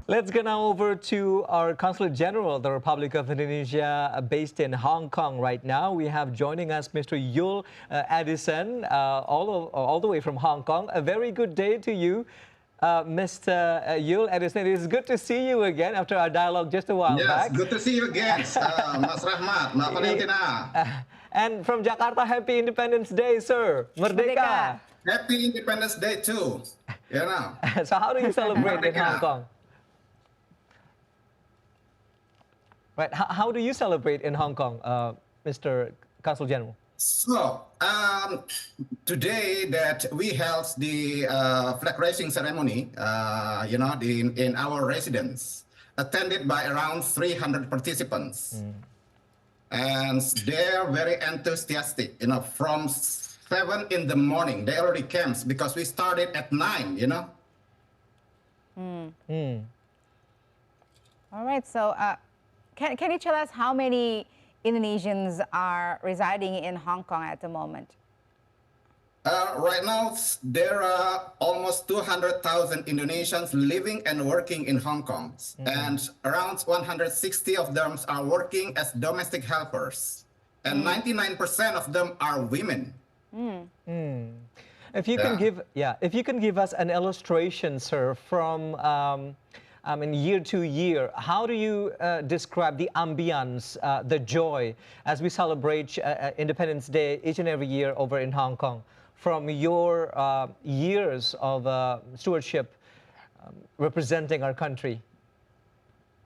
Let's go now over to our Consulate General, the Republic of Indonesia, based in Hong Kong right now. We have joining us Mr. Yul Addison, all the way from Hong Kong. A very good day to you, Mr. Yul Addison. It is good to see you again after our dialogue just a while Yes, back. good to see you again, Mas Rahmat, Mbak Valentina. And from Jakarta, happy Independence Day, sir. Merdeka. Merdeka. Happy Independence Day too. You know, So how do you celebrate in Hong Merdeka. Kong? Right. How do you celebrate in Hong Kong, Mr. Consul General? So today that we held the flag raising ceremony, in our residence, attended by around 300 participants, and they're very enthusiastic. From 7 in the morning, they already came because we started at 9. All right. So, can you tell us how many Indonesians are residing in Hong Kong at the moment? Right now, there are almost 200,000 Indonesians living and working in Hong Kong, and around 160 of them are working as domestic helpers, and 99% of them are women. If you can give us an illustration, sir, from year to year, how do you describe the ambience, the joy as we celebrate Independence Day each and every year over in Hong Kong? From your years of stewardship representing our country.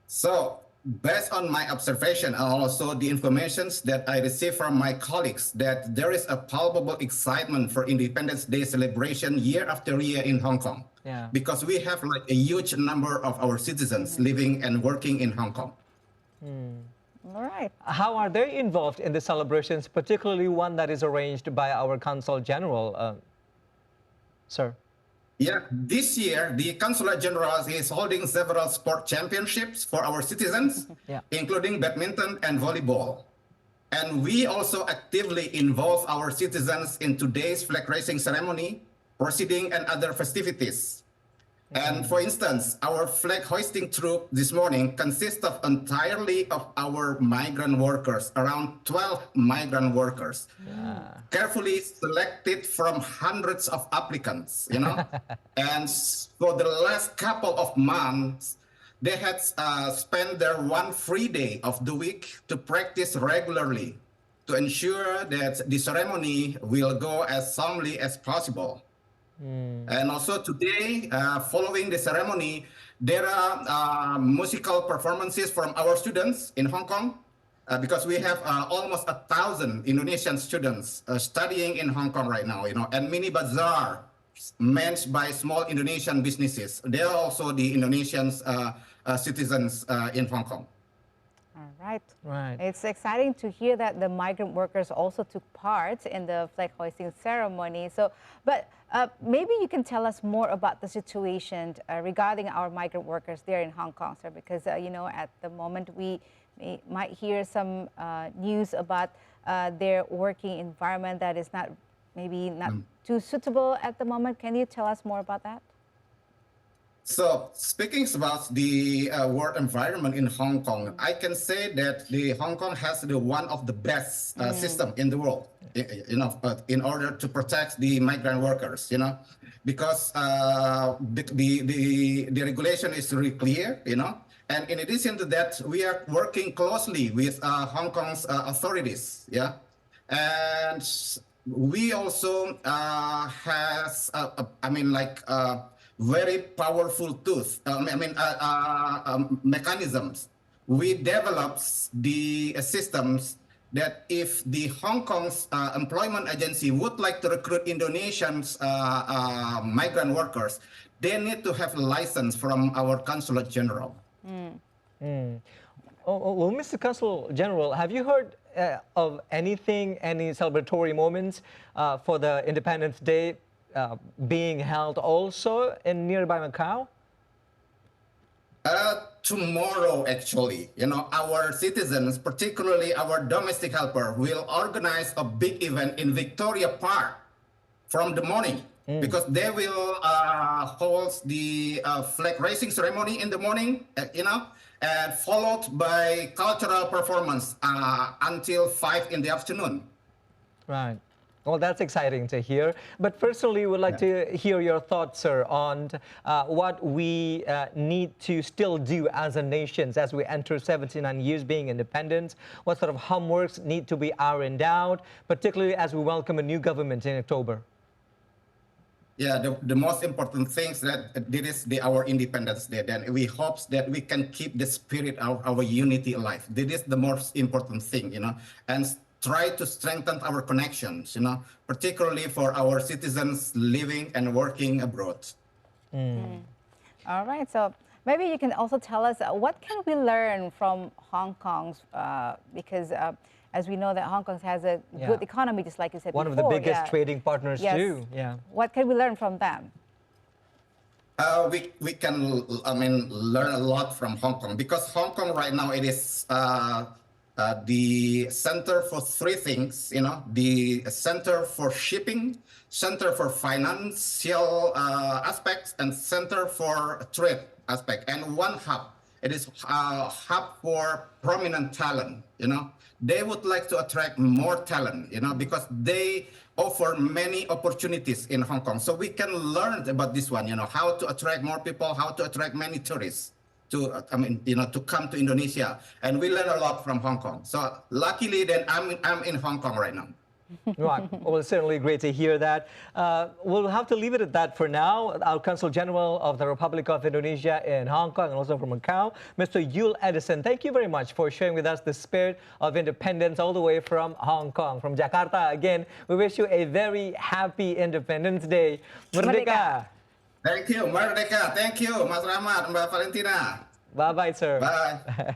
So, based on my observation and also the information that I received from my colleagues, that there is a palpable excitement for Independence Day celebration year after year in Hong Kong. Yeah. Because we have like a huge number of our citizens living and working in Hong Kong. All right. How are they involved in the celebrations, particularly one that is arranged by our Consul General, sir? Yeah, this year the Consulate General is holding several sport championships for our citizens, Yeah. including badminton and volleyball. And we also actively involve our citizens in today's flag raising ceremony, proceeding, and other festivities. And for instance, our flag hoisting troop this morning consists of entirely of our migrant workers, around 12 migrant workers, carefully selected from hundreds of applicants, And for the last couple of months, they had spent their one free day of the week to practice regularly to ensure that the ceremony will go as soundly as possible. And also today, following the ceremony, there are musical performances from our students in Hong Kong, because we have almost 1,000 Indonesian students studying in Hong Kong right now, and mini bazaar managed by small Indonesian businesses. They are also the Indonesian citizens in Hong Kong. All right. Right. It's exciting to hear that the migrant workers also took part in the flag hoisting ceremony. So, but maybe you can tell us more about the situation regarding our migrant workers there in Hong Kong, sir, because, at the moment we might hear some news about their working environment that is maybe not too suitable at the moment. Can you tell us more about that? So speaking about the work environment in Hong Kong, I can say that the Hong Kong has one of the best system in the world, in order to protect the migrant workers, because the regulation is really clear, and in addition to that, we are working closely with Hong Kong's authorities, and we also has, very powerful tools, mechanisms. We developed the systems that if the Hong Kong's employment agency would like to recruit Indonesians migrant workers, they need to have a license from our Consulate General. Well, Mr. Consul General, have you heard of any celebratory moments for the Independence Day being held also in nearby Macau? Tomorrow, actually, our citizens, particularly our domestic helper, will organize a big event in Victoria Park from the morning. because they will hold the flag raising ceremony in the morning, and followed by cultural performance until 5 in the afternoon. Right. Well, that's exciting to hear. But personally, would like to hear your thoughts, sir, on what we need to still do as a nation as we enter 79 years being independent. What sort of homeworks need to be ironed out, particularly as we welcome a new government in October? Yeah, the most important things that this is our Independence Day. Then we hope that we can keep the spirit of our unity alive. This is the most important thing, and try to strengthen our connections, particularly for our citizens living and working abroad. All right, so maybe you can also tell us what can we learn from Hong Kong's, because as we know that Hong Kong has a good economy, just like you said One before. of the biggest trading partners too. Yeah. What can we learn from them? We can, learn a lot from Hong Kong, because Hong Kong right now, it is the center for three things, the center for shipping, center for financial aspects, and center for trade aspect, and one hub. It is a hub for prominent talent, They would like to attract more talent, because they offer many opportunities in Hong Kong. So we can learn about this one, how to attract more people, how to attract many tourists to come to Indonesia. And we learn a lot from Hong Kong. So luckily then I'm in Hong Kong right now. Right. Well, it's certainly great to hear that. We'll have to leave it at that for now. Our Consul General of the Republic of Indonesia in Hong Kong and also from Macau, Mr. Yul Edison, thank you very much for sharing with us the spirit of independence all the way from Hong Kong. From Jakarta, again, we wish you a very happy Independence Day. Merdeka! Thank you, Merdeka. Thank you, Mas Rahmat, Mbak Valentina. Bye-bye, sir. Bye.